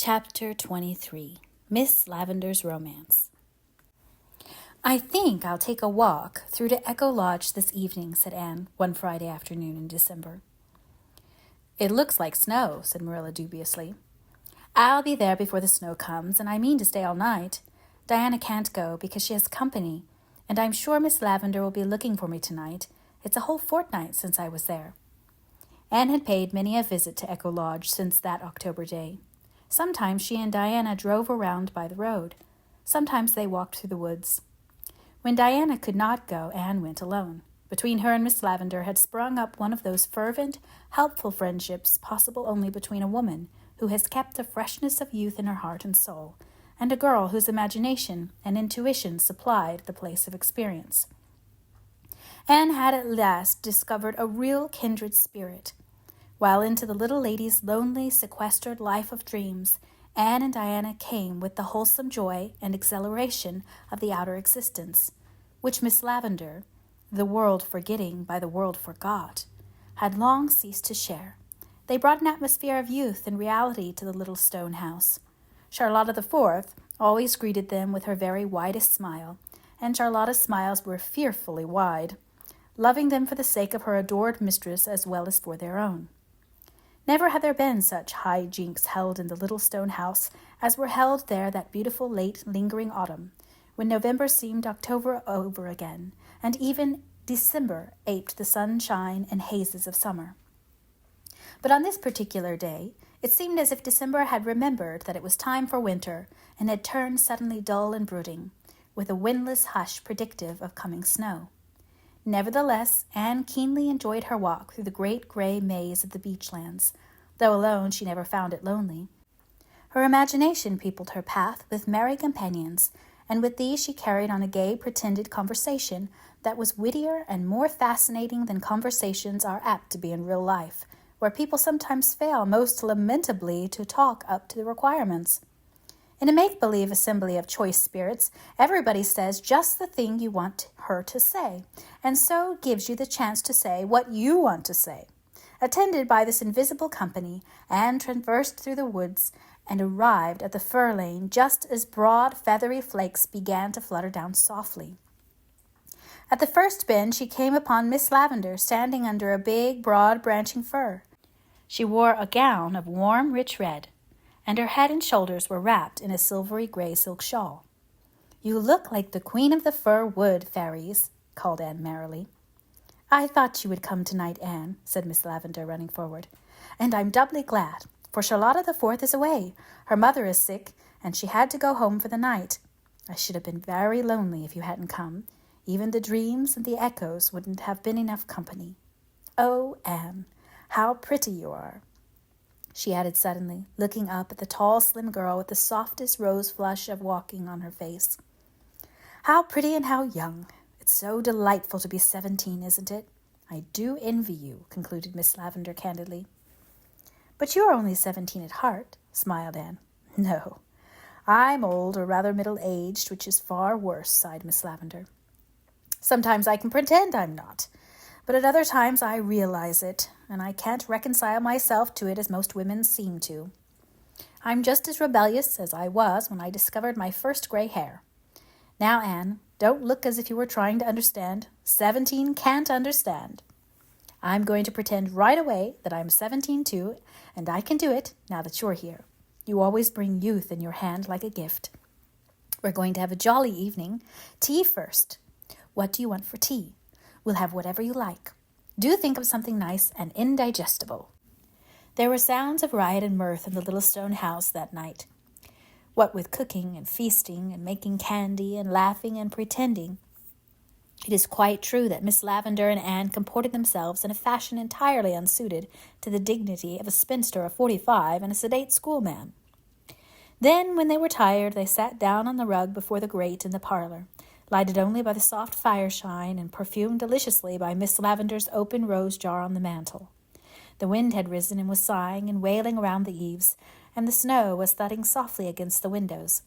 Chapter 23 Miss Lavendar's Romance. "I think I'll take a walk through to Echo Lodge this evening," said Anne, one Friday afternoon in December. "It looks like snow," said Marilla dubiously. "I'll be there before the snow comes, and I mean to stay all night. Diana can't go because she has company, and I'm sure Miss Lavendar will be looking for me tonight. It's a whole fortnight since I was there." Anne had paid many a visit to Echo Lodge since that October day. Sometimes she and Diana drove around by the road. Sometimes they walked through the woods. When Diana could not go, Anne went alone. Between her and Miss Lavendar had sprung up one of those fervent, helpful friendships possible only between a woman who has kept the freshness of youth in her heart and soul, and a girl whose imagination and intuition supplied the place of experience. Anne had at last discovered a real kindred spirit. While into the little lady's lonely, sequestered life of dreams, Anne and Diana came with the wholesome joy and exhilaration of the outer existence, which Miss Lavendar, the world forgetting by the world forgot, had long ceased to share. They brought an atmosphere of youth and reality to the little stone house. Charlotta the Fourth always greeted them with her very widest smile, and Charlotta's smiles were fearfully wide, loving them for the sake of her adored mistress as well as for their own. Never had there been such high jinks held in the little stone house as were held there that beautiful late lingering autumn, when November seemed October over again, and even December aped the sunshine and hazes of summer. But on this particular day, it seemed as if December had remembered that it was time for winter, and had turned suddenly dull and brooding, with a windless hush predictive of coming snow. Nevertheless, Anne keenly enjoyed her walk through the great gray maze of the beechlands. Though alone, she never found it lonely. Her imagination peopled her path with merry companions, and with these she carried on a gay pretended conversation that was wittier and more fascinating than conversations are apt to be in real life, where people sometimes fail most lamentably to talk up to the requirements. In a make-believe assembly of choice spirits, everybody says just the thing you want her to say, and so gives you the chance to say what you want to say. Attended by this invisible company, Anne traversed through the woods and arrived at the fir lane just as broad, feathery flakes began to flutter down softly. At the first bend, she came upon Miss Lavendar standing under a big, broad, branching fir. She wore a gown of warm, rich red, and her head and shoulders were wrapped in a silvery gray silk shawl. "You look like the queen of the fir wood, fairies," called Anne merrily. "I thought you would come tonight, Anne," said Miss Lavendar, running forward. "And I'm doubly glad, for Charlotta the Fourth is away. Her mother is sick, and she had to go home for the night. I should have been very lonely if you hadn't come. Even the dreams and the echoes wouldn't have been enough company. Oh, Anne, how pretty you are," she added suddenly, looking up at the tall, slim girl with the softest rose flush of walking on her face. "How pretty and how young. It's so delightful to be 17, isn't it? I do envy you," concluded Miss Lavendar candidly. "But you're only 17 at heart," smiled Anne. "No, I'm old, or rather middle-aged, which is far worse," sighed Miss Lavendar. "Sometimes I can pretend I'm not, but at other times I realize it, and I can't reconcile myself to it as most women seem to. I'm just as rebellious as I was when I discovered my first gray hair. Now, Anne, don't look as if you were trying to understand. 17 can't understand. I'm going to pretend right away that I'm 17 too, and I can do it now that you're here. You always bring youth in your hand like a gift. We're going to have a jolly evening. Tea first. What do you want for tea? We'll have whatever you like. Do think of something nice and indigestible." There were sounds of riot and mirth in the little stone house that night. What with cooking and feasting and making candy and laughing and pretending, it is quite true that Miss Lavendar and Anne comported themselves in a fashion entirely unsuited to the dignity of a spinster of 45 and a sedate schoolman. Then, when they were tired, they sat down on the rug before the grate in the parlor, lighted only by the soft fireshine and perfumed deliciously by Miss Lavendar's open rose jar on the mantel. The wind had risen and was sighing and wailing around the eaves, and the snow was thudding softly against the windows,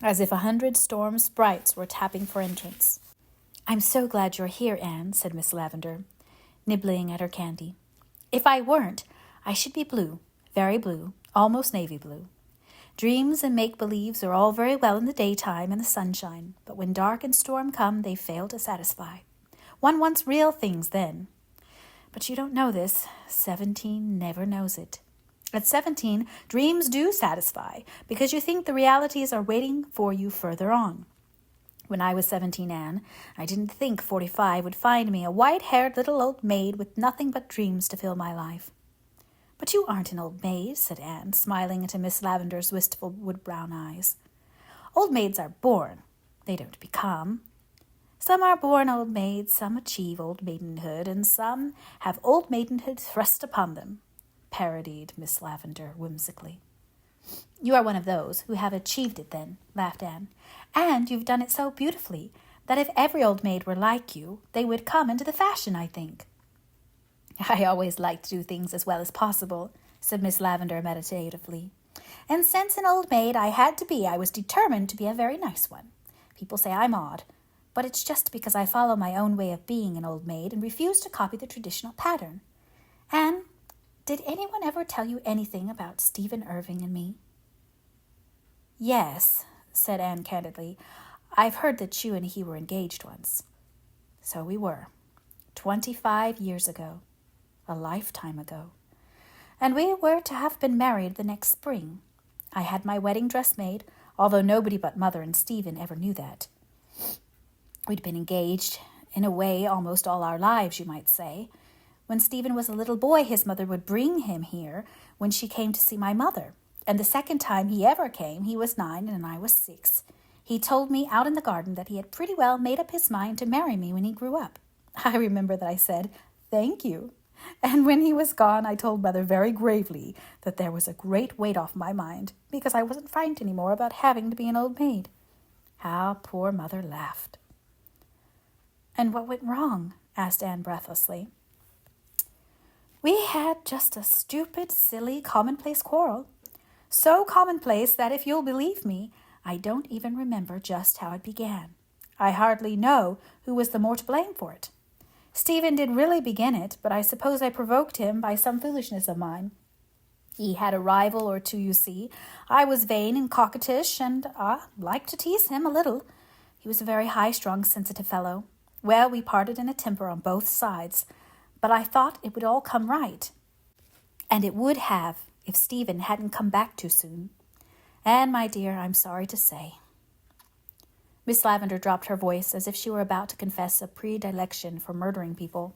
as if 100 storm sprites were tapping for entrance. "I'm so glad you're here, Anne," said Miss Lavendar, nibbling at her candy. "If I weren't, I should be blue, very blue, almost navy blue. Dreams and make-believes are all very well in the daytime and the sunshine, but when dark and storm come, they fail to satisfy. One wants real things then. But you don't know this. 17 never knows it. At 17, dreams do satisfy, because you think the realities are waiting for you further on. When I was 17, Anne, I didn't think 45 would find me a white-haired little old maid with nothing but dreams to fill my life. But you aren't an old maid, said Anne, smiling into Miss Lavendar's wistful wood-brown eyes. Old maids are born. They don't become. Some are born old maids, some achieve old maidenhood, and some have old maidenhood thrust upon them, parodied Miss Lavendar whimsically. You are one of those who have achieved it then, laughed Anne, and you've done it so beautifully that if every old maid were like you, they would come into the fashion, I think. I always like to do things as well as possible, said Miss Lavendar meditatively. And since an old maid I had to be, I was determined to be a very nice one. People say I'm odd, but it's just because I follow my own way of being an old maid and refuse to copy the traditional pattern. Anne, did anyone ever tell you anything about Stephen Irving and me? Yes, said Anne candidly. I've heard that you and he were engaged once. So we were. 25 years ago. A lifetime ago. And we were to have been married the next spring. I had my wedding dress made, although nobody but Mother and Stephen ever knew that. We'd been engaged, in a way, almost all our lives, you might say. When Stephen was a little boy, his mother would bring him here when she came to see my mother. And the second time he ever came, he was 9 and I was 6. He told me out in the garden that he had pretty well made up his mind to marry me when he grew up. I remember that I said, "Thank you." And when he was gone, I told Mother very gravely that there was a great weight off my mind, because I wasn't frightened any more about having to be an old maid. How poor Mother laughed. And what went wrong? Asked Anne breathlessly. We had just a stupid, silly, commonplace quarrel. So commonplace that, if you'll believe me, I don't even remember just how it began. I hardly know who was the more to blame for it. Stephen did really begin it, but I suppose I provoked him by some foolishness of mine. He had a rival or two, you see. I was vain and coquettish, and I liked to tease him a little. He was a very high-strung, sensitive fellow. Well, we parted in a temper on both sides, but I thought it would all come right. And it would have, if Stephen hadn't come back too soon. And, my dear, I'm sorry to say. Miss Lavendar dropped her voice as if she were about to confess a predilection for murdering people.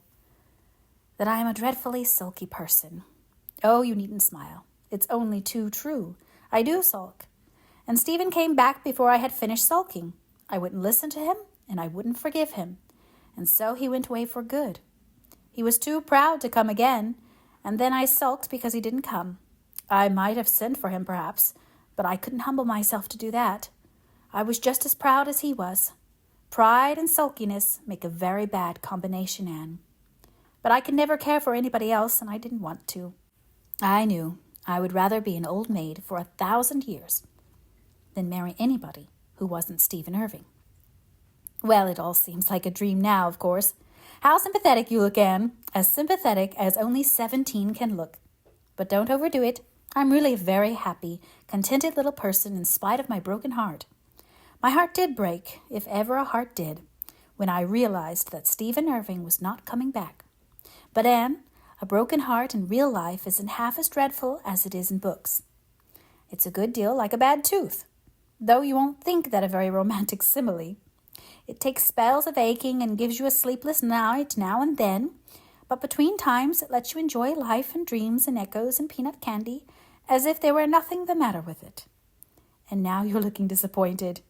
That I am a dreadfully sulky person. Oh, you needn't smile. It's only too true. I do sulk. And Stephen came back before I had finished sulking. I wouldn't listen to him, and I wouldn't forgive him. And so he went away for good. He was too proud to come again, and then I sulked because he didn't come. I might have sent for him, perhaps, but I couldn't humble myself to do that. I was just as proud as he was. Pride and sulkiness make a very bad combination, Anne. But I could never care for anybody else, and I didn't want to. I knew I would rather be an old maid for 1,000 years than marry anybody who wasn't Stephen Irving. Well, it all seems like a dream now, of course. How sympathetic you look, Anne. As sympathetic as only 17 can look. But don't overdo it. I'm really a very happy, contented little person in spite of my broken heart. My heart did break, if ever a heart did, when I realized that Stephen Irving was not coming back. But, Anne, a broken heart in real life isn't half as dreadful as it is in books. It's a good deal like a bad tooth, though you won't think that a very romantic simile. It takes spells of aching and gives you a sleepless night now and then, but between times it lets you enjoy life and dreams and echoes and peanut candy as if there were nothing the matter with it. And now you're looking disappointed.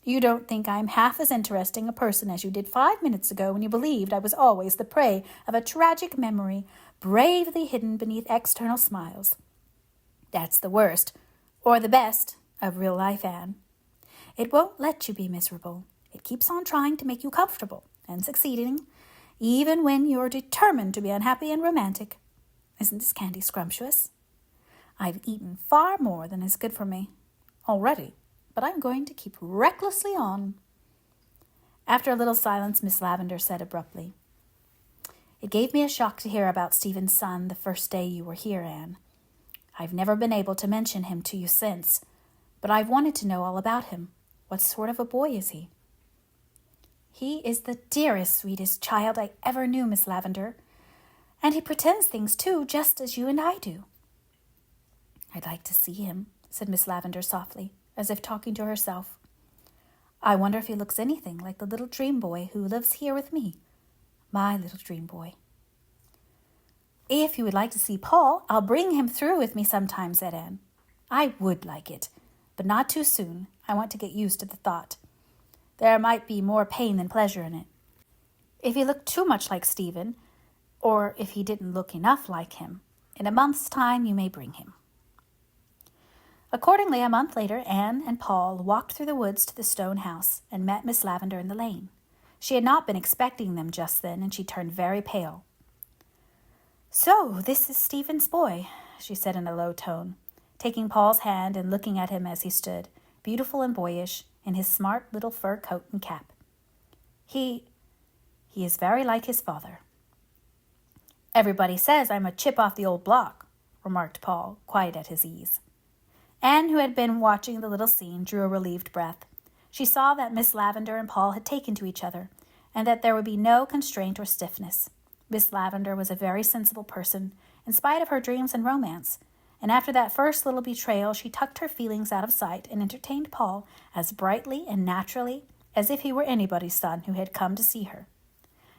You don't think I'm half as interesting a person as you did 5 minutes ago when you believed I was always the prey of a tragic memory, bravely hidden beneath external smiles. That's the worst, or the best, of real life, Anne. It won't let you be miserable. It keeps on trying to make you comfortable, and succeeding, even when you're determined to be unhappy and romantic. Isn't this candy scrumptious? I've eaten far more than is good for me already, but I'm going to keep recklessly on. After a little silence, Miss Lavendar said abruptly, It gave me a shock to hear about Stephen's son the first day you were here, Anne. I've never been able to mention him to you since, but I've wanted to know all about him. What sort of a boy is he?" "He is the dearest, sweetest child I ever knew, Miss Lavendar. And he pretends things, too, just as you and I do." "I'd like to see him," said Miss Lavendar softly, as if talking to herself. "I wonder if he looks anything like the little dream boy who lives here with me. My little dream boy." "If you would like to see Paul, I'll bring him through with me sometime," said Anne. "I would like it, but not too soon. I want to get used to the thought. There might be more pain than pleasure in it. If he looked too much like Stephen, or if he didn't look enough like him, in a month's time you may bring him." Accordingly, a month later, Anne and Paul walked through the woods to the stone house and met Miss Lavendar in the lane. She had not been expecting them just then, and she turned very pale. "So this is Stephen's boy," she said in a low tone, taking Paul's hand and looking at him as he stood, beautiful and boyish, in his smart little fur coat and cap. He is very like his father." "Everybody says I'm a chip off the old block," remarked Paul, quite at his ease. Anne, who had been watching the little scene, drew a relieved breath. She saw that Miss Lavendar and Paul had taken to each other, and that there would be no constraint or stiffness. Miss Lavendar was a very sensible person, in spite of her dreams and romance, and after that first little betrayal she tucked her feelings out of sight and entertained Paul as brightly and naturally as if he were anybody's son who had come to see her.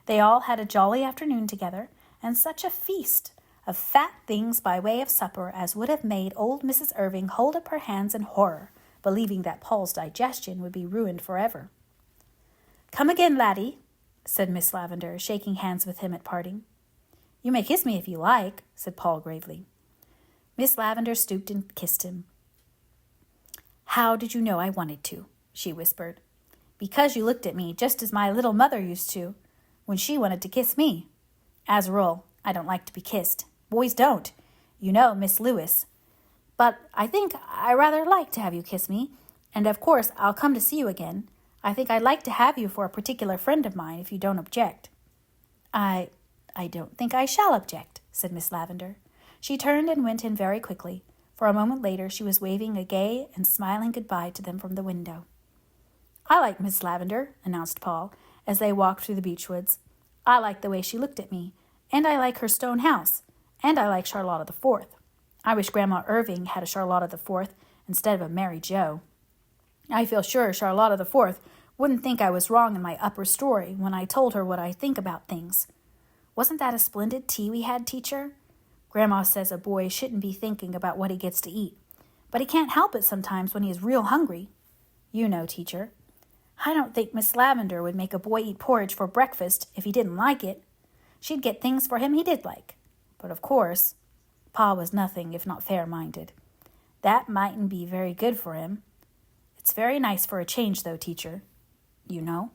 They all had a jolly afternoon together, and such a feast of fat things by way of supper as would have made old Mrs. Irving hold up her hands in horror, believing that Paul's digestion would be ruined forever. "Come again, laddie," said Miss Lavendar, shaking hands with him at parting. "You may kiss me if you like," said Paul gravely. Miss Lavendar stooped and kissed him. "How did you know I wanted to?" she whispered. "Because you looked at me just as my little mother used to, when she wanted to kiss me. As a rule, I don't like to be kissed. Boys don't. You know, Miss Lewis. But I think I rather like to have you kiss me, and of course I'll come to see you again. I think I'd like to have you for a particular friend of mine, if you don't object." I don't think I shall object," said Miss Lavendar. She turned and went in very quickly. For a moment later she was waving a gay and smiling goodbye to them from the window. "I like Miss Lavendar," announced Paul, as they walked through the beech woods. "I like the way she looked at me, and I like her stone house, and I like Charlotta the Fourth. I wish Grandma Irving had a Charlotta the Fourth instead of a Mary Joe. I feel sure Charlotta the Fourth wouldn't think I was wrong in my upper story when I told her what I think about things. Wasn't that a splendid tea we had, teacher? Grandma says a boy shouldn't be thinking about what he gets to eat, but he can't help it sometimes when he is real hungry. You know, teacher. I don't think Miss Lavendar would make a boy eat porridge for breakfast if he didn't like it. She'd get things for him he did like. But of course, Pa was nothing if not fair-minded. That mightn't be very good for him. It's very nice for a change, though, teacher. You know."